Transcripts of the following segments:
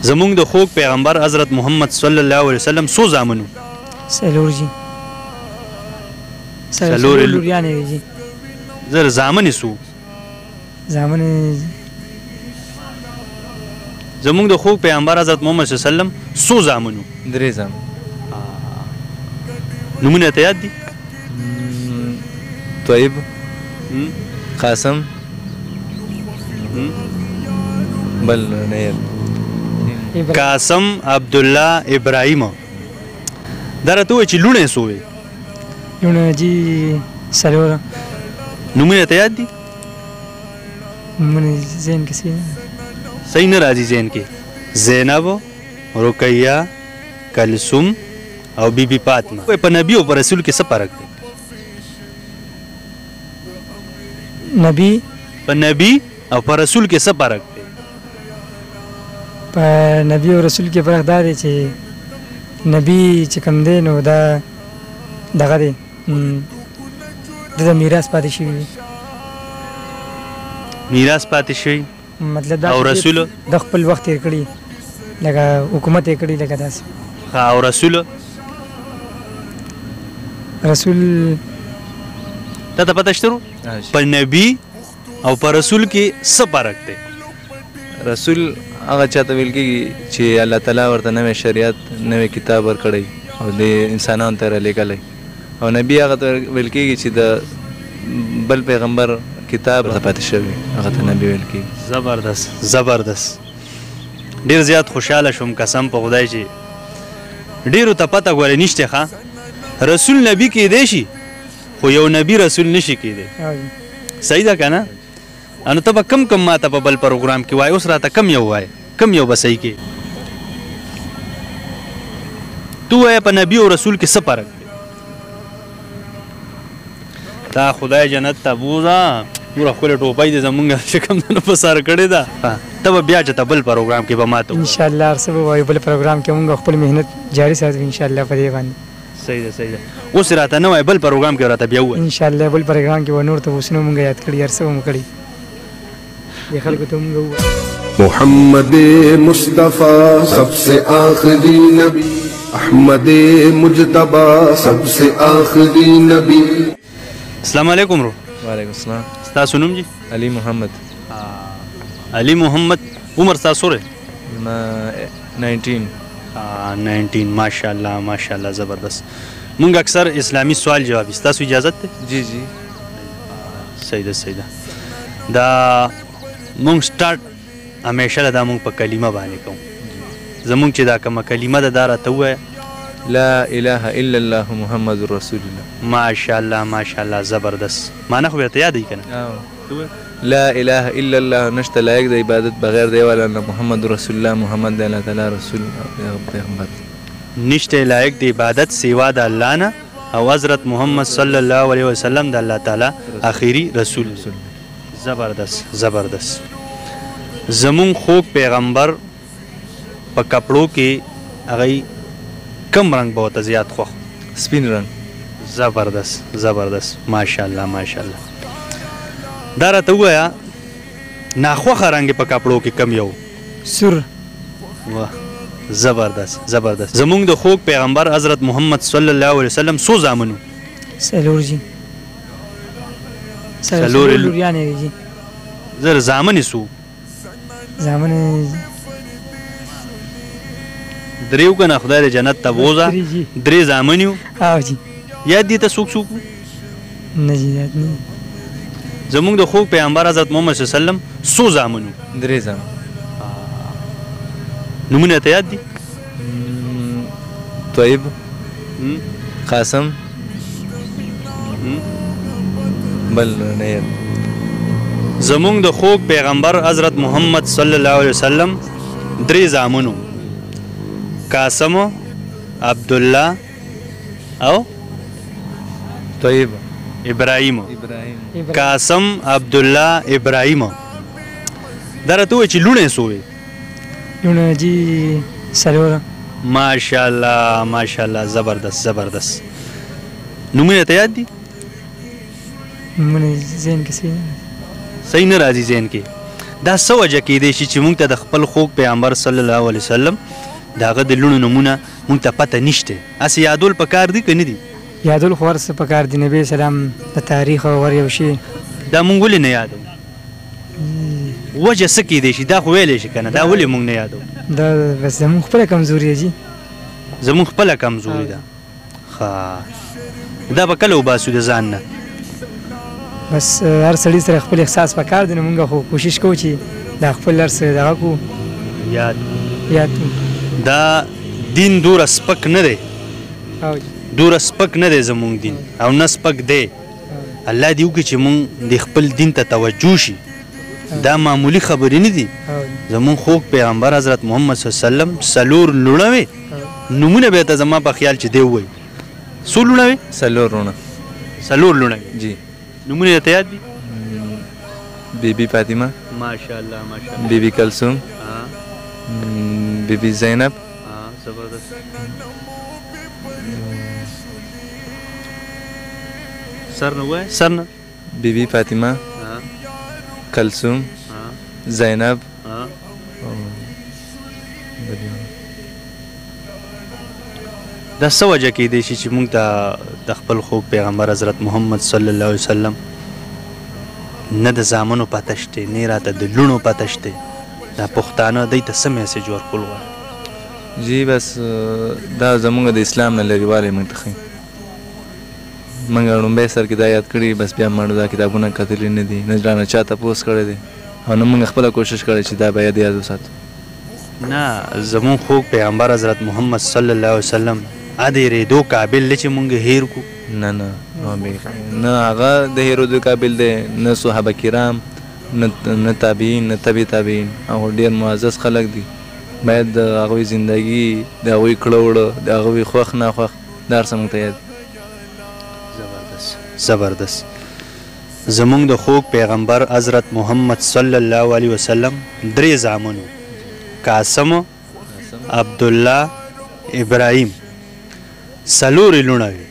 زمونږ د خوږ پیغمبر حضرت محمد صلی الله علیه وسلم څو زامنو؟ څلور جی څلور لوریانې وي جی. زر زامنې څو؟ زامنې زمونږ د خوږ پیغمبر حضرت محمد صلی الله علیه وسلم څو زامنو؟ 3 زامن. نومونه ته یاد دي؟ طيب، قاسم، بل نه قاسم، عبدالله، ابراهیم. دا راته ووایه چې لوڼې څو وې؟ لوڼې جي څلور. نومونه ته یاد دي؟ نومونه ذهن کې صحیح نه راځي ذهن کې. زینب، رقیه، کلثوم او بی بی فاطمه. په نبی او په رسول کې څه فرق دی؟ نبی په نبی او په رسول کې څه فرق دی؟ په نبی او رسول کې فرق دا دی چې نبی چې کوم دی نو دا دغه دی د میراث پاتې شوی وي. میراث پاتې شوی مطلب دا او رسول د خپل وخت تیر کړي لکه حکومت یې کړي لکه داسې. او رسول ته پته شته په نبی او په رسول کې څه فرق دی؟ رسول هغه چاته ویل کېږي چې الله تعالی ورته نوی شریعت نوی کتاب ورکړی او د انسانانو ته رالیږلی، او نبی هغه ته ویل کېږي چې د بل پیغمبر کتاب ته پاتې شوی، هغه ته نبی ویل کېږي. زبردست زبردست. ډېر زیات خوشحاله شوم قسم په خدای چې ډېرو ته پته ګورې نشته. ښه رسول نبی کېدی شي خو یو نبی رسول نشي کېدی. صحیح ده که نه؟ نو ته به کم ما ته په بل پروګرام کې وایې، اوس راته کم یو وایې، کم یو به صحیح کې تو وایې په نبی او رسول کې څه فرق دی؟ تا خدای جنت ته بوځه، دومره ښکلې ټوپۍ دې زمونږ چې کوم نه په سر کړې ده. ته به بیا چې ته بل پروګرام کې به ما ته انشاءالله هر څه به وایو بل پروګرام کې مونږ خپل محنت جاري ساتو انشاءالله په دې باندې. صحیح ده صحیح ده. اوس راته نه وایې بل پروګرام کې راته بیا ووایه انشاءالله بل پروګرام کې به نور ته اوسونه مونږ یاد کړي، هر څه به مو کړي دې خلکو ته مونږ ووایو. محمد مصطفیٰ سب سے آخری نبی، احمد مجتبی سب سے آخری نبی. السلام علیکم رو. وعلیکم السلام. ستاسو نوم جی؟ علي محمد. علي محمد. عمر ستاسو څومره؟ ما 19. 19. ماشاءالله ماشاءالله زبردست. مونږ اکثر اسلامي سوال جواب ستاسو اجازت ده؟ جی جی. صحیح ده صحیح ده. دا مونږ سٹارټ همیشه دا مونږ په کلمه باندې کوو. زمونږ چې دا کومه کلمه ده دا راته ووایه. لا اله الا الله محمد رسول الله. ماشاءالله ماشاءالله زبردست. معنی خو بیا ته یاد یې که نه؟ لا اله الا الله نشته لایق د عبادت بغیر دی والا محمد رسول الله، محمد د الله تعالی رسول پیغمبر. نشته لایق د عبادت سوا د الله نه او حضرت محمد صلی الله علیه وسلم د الله تعالی آخري رسول. زبردست زبردست. زمون خوږ پیغمبر په کپړو کې هغه کم رنګ به ورته زیات خوښ؟ سپین رنګ. زبردست زبردست. ماشاءالله ماشاءالله. دا راته ووایه ناخوښه رنګ په کپړو کې کم یو؟ سور. واه زبردست زبردست. زمونږ د خوږ پیغمبر حضرت محمد صلی الله علیه وسلم څو زامنو؟ څلور جی. څلور لوریانې وي جی. زر زامنې څو؟ زامنې دریو که نه خدای دې جنت ته بوځه. 3 زامن یو. جی. یاد دي ته څوک څوک؟ نه جی یاد نه. زمونږ د خوږ پیغمبر حضرت محمد صلی الله علیه وسلم څو زامنو؟ 3 زامن. نومونه ته یاد دي؟ طيب، قاسم، بل نه زمونږ د خوږ پیغمبر حضرت محمد صلی الله علیه وسلم 3 زامنو: قاسم، عبدالله او طيب ابراهیم. قاسم، عبدالله، ابراهیم. دا راته ووایه چې لوڼې څو وې؟ لوڼې جي څلور. ماشاءالله ماشاءالله زبردست زبردست. نومونه ته یاد دي؟ نومونه ذهن کې صحیح نه راځي ذهن کې. دا څه وجه کیدای شي چې موږ ته د خپل خوږ پیغمبر صلی الله علیه وسلم د هغه د لوڼو نومونه موږ ته پته نشته هسې یادول پکار دي که نه دي یادول خو هر څه پکار دي نبي سلام د تاریخ او ور یو شي دا موږ ولې نه یادو وجه څه کیدای شي دا خو ویلی شي که نه دا ولې موږ نه یادو دا بس زموږ خپله کمزوري جي زموږ خپله کمزوري ده ښه دا به کله وباسو د ځان نه بس هر سړي سره خپل احساس پکار دی نو موږ خو کوشش کوو چې دا خپل هر څه دغه کړو یاد کړو دا دین دوره سپک نه دی دوره سپک نه دی زموږ دین او نه سپک دی الله دې وکړي چې موږ د خپل دین ته توجه شي دا معمولی خبرې نه دي زموږ خوږ پیغمبر حضرت محمد صلی الله علیه وسلم څلور لوڼه وې نومونه به ته زما په خیال چې دی ووایي څو لوڼه وې څلور لوڼه جی نومونه یې ته یاد دي بیبي فاطمه ماشاءالله ماشاءالله بیبي کلثوم بیبي زینب زبردست سر نه وای سر نه بیبي فاطمه کلثوم زینب دا څه وجه کیدای شي چې موږ ته د خپل خوږ پیغمبر حضرت محمد صلی الله علیه وسلم نه د زامنو پته شته نه راته د لوڼو پته شته دا پښتانه دوی ته څه میسیج ورکول غواړي جی بس دا زموږ د اسلام نه لرېوالی موږ ته ښیي موږ لومبی سر کې دا یاد کړي بس بیا ماڼو دا کتابونه کتلي نه دي نه رانه چا تپوس کړی دی او نه موږ خپله کوشش کړی چې دا باید یاد وساتو نه زموږ خوږ پیغمبر حضرت محمد صلی الله علیه وسلم ا د هېرېدو قابل دی چې موږ هیر کړو نه نه هغه د هېرېدو قابل دی نه صحابه کرام نه تابعین نه تبع تابعین هغه ډېر معزز خلک دي باید د هغوی زندگی د هغوی کړه وړه د هغوی خوښ ناخوښ دا هر څه موږ ته یاد زبردست زموږ د خوږ پیغمبر حضرت محمد صلی الله علیه وسلم درې زامنو قاسم عبدالله ابراهیم څلورې لوڼه وې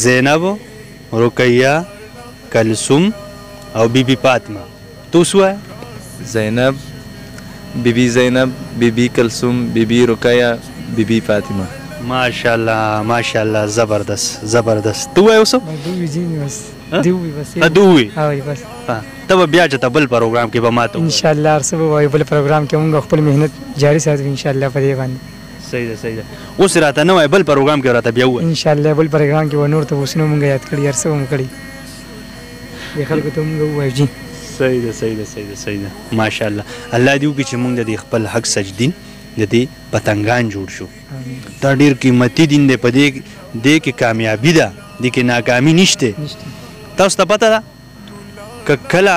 زینب رقیه کلثوم او بیبي فاطمه تو اوس ووایه زینب بیبي کلثوم بیبي رقیه بیبي فاطمه ماشاءالله ماشاءالله زبردست زبردست تو وایه اوس ته به بیا چې ته بل پروګرام کې به ماته انشاءالله هر څه به وایو بل پروګرام کې موږ خپل محنت جاري ساتو انشاءالله په دې باندې صحیح ده اوس راته نه وایه بل پروګرام کې راته بیا ووایه انشاءالله بل پروګرام کې به نور ته اوسنو موږ یاد کړي هر څه به مو کړي دې خلکو ته موږ ووایو جي صحیح ده ماشاءالله الله دې وکړي چې موږ د دې خپل حق سجدین د دې پتنګان جوړ شو دا ډېر قیمتي دین دی په دې کې کامیابي ده دې کې ناکامي نشته تاسو ته پته ده که کله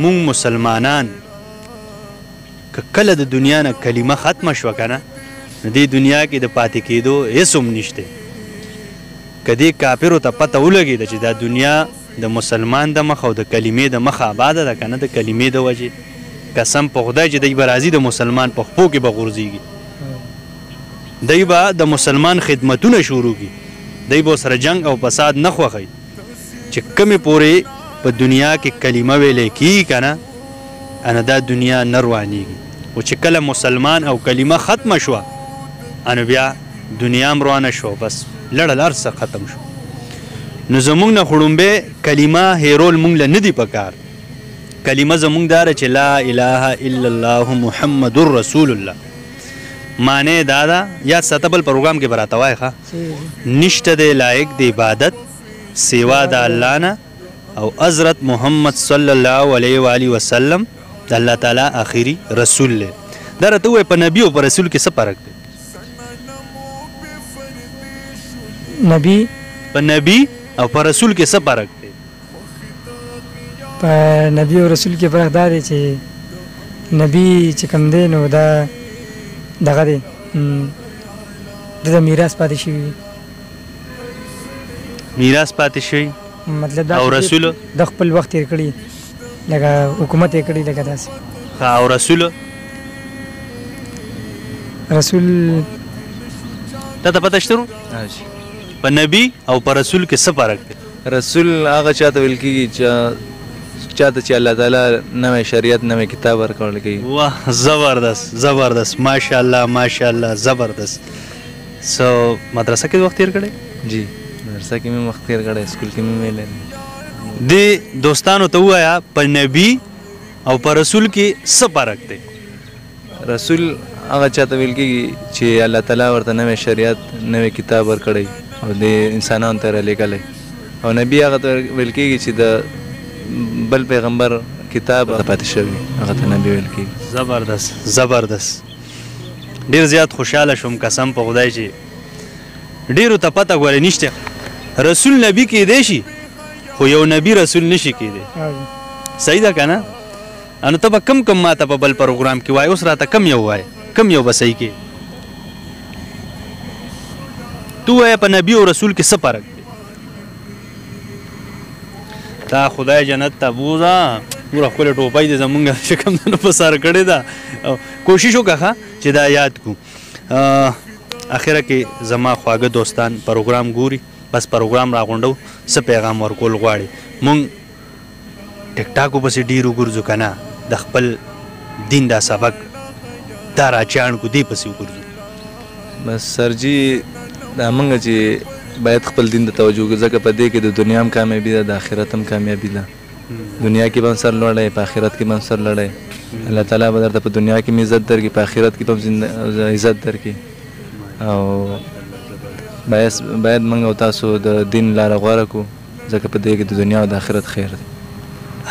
موږ مسلمانان که کله د دنیا نه کلمه ختمه شوه که نه نو دې دنیا کې د پاتې کېدو هېڅ هم نشته که دې کافرو ته پته ولګېده چې دا دنیا د مسلمان د مخه او د کلمې د مخه آباده ده که نه د کلمې د وجې قسم په خدای چې دی به راځي د مسلمان په خپو کې به غورځېږي دی به د مسلمان خدمتونه شروع کړي دی به سره جنگ او فساد نه خوښوي چې کمې پورې په دنیا کې کلمه ویلی کېږي که نه انه دا دنیا نه روانېږي او چې کله مسلمان او کلمه ختمه شوه انو بیا دنیا هم روانه شوه بس لړل هر څه ختم شو نو زموږ نه خو ړومبی کلمه هیرول موږ له نه دي پکار کلمه زموږ دا ده چې لا اله الا الله محمد رسول الله معنی دا ده یا ساته بل پروګرام کې به راته وایې ښه نشته دی لایق د عبادت سوا د الله نه او حضرت محمد صلی الله علیه و آله وسلم د الله تعالی آخري رسول دی دا راته ووایې په نبي او په رسول کې څه فرق دی په نبي او په رسول کې څه فرق دی په نبي او رسول کې فرق دا دی چې نبي چې کوم دی نو دا دغه دی د میراث پاتې شوي میراث پاتې شوي مطلب دا او رسول د خپل وخت تیر کړي لکه حکومت یې کړي لکه داسې او رسول ته ته پته شته په نبي او په رسول کې څه فرق دی رسول هغه چاته ویل کېږي چې چاته چې الله تعالی نوې شریعت نوې کتاب ورکول کوي. واه زبردست زبردست ماشاءالله ماشاءالله زبردست. سو مدرسه کې وخت تیر کړی؟ جی مدرسه کې مې وخت تیر کړی، سکول کې مې ویلې. د دوستانو ته وایا په نبی او په رسول کې څه فرق دی؟ رسول هغه چاته ویل کېږي چې الله تعالی ورته نوې شریعت نوې کتاب ورکړی او د انسانانو ته رالیږلی، او نبی هغه ته ویل کېږي چې د بل پیغمبر کتاب پاتې شوی، هغه ته نبی ویل کېږي. زبردست زبردست. ډیر زیات خوشحاله شوم قسم په خدای چې ډیرو ته پته ګورې نشته رسول نبی کېدی شي خو یو نبی رسول نشي کېدی. صحیح ده که نه؟ نو ته به کم ماته په بل پروګرام کې وایې، اوس راته کم یو وایې، کم یو به صحیح کې تو وایې په نبی او رسول کې څه فرق دی؟ تا خدای جنت ته بوځه پوره ښکلې ټوپۍ دې زمونږ چې کوم ده نو په سر کړې ده. کوشش وکړه چې دا یاد کړو. اخره کې زما خواږه دوستان پروګرام ګوري، بس پروګرام راغونډو څه پیغام ورکول غواړي؟ مونږ ټیک ټاکو پسې ډېر وګرځو که نه، د خپل دین دا سبق دا راچاڼ کو دې پسې وګرځو. بس سرجي دا موږ چې باید خپل دین ته توجه وکړو، ځکه په دې کې د دنیا هم کامیابي ده، د آخرت هم کامیابي ده. دنیا کې به هم سر لوړی، په آخرت کې به هم سر لوړی. الله تعالی به درته په دنیا کې هم عزت درکړي، په آخرت کې به هم عزت درکړي. او باید موږ او تاسو د دین لاره غوره کړو، ځکه په دې کې د دنیا او د آخرت خیر دی.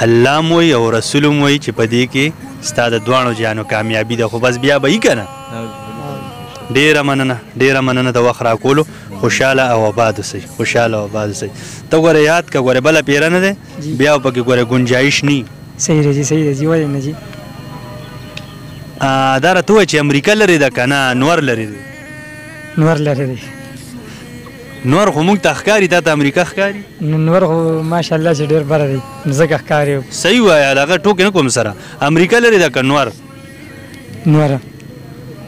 الله مو او رسول مو چې په دې کې ستا د دواړو جانو کامیابي ده، خو بس بیا به یې که نه؟ ډېره مننه ډېره مننه د وخت راکولو. خوشحاله او آباد اوسئ، خوشحاله او آباد اوسئ. ته ګوره یاد که ګوره بله پیره نه دی بیا پکې ګوره گنجایش نی. صحیح دی جی، صحیح دی جی، ولې نه جی؟ دا راته ووایه چې امریکا لرې ده که نه نور لرې دی؟ نور لرې دی. نور خو موږ ته ښکاري، تا ته امریکا ښکاري؟ نور خو ماشاءالله چې ډېر بره دی، ځکه ښکاري. صحیح وایه، هغه ټوکې نه کوم سره. امریکا لرې ده که نور؟ نور.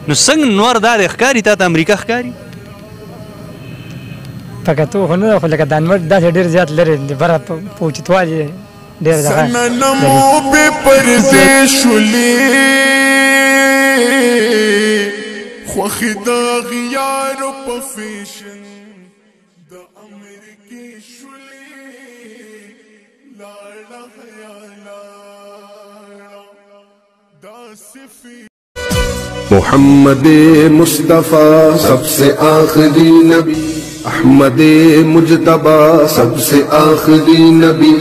نو څنګه نور دا دی ښکاري، تا ته امریکا ښکاري؟ په کتو خو نه ده، خو لکه دا نور داسې ډېر زیات لرې دی، بره په اوچتوالي ډېر دغه خوخي دا غيارو په فیشن د امریکې شولې لاړه خیالا دا صفي محمد مصطفیٰ سب سے آخری نبی، احمد مجتبی سب سے آخری نبی.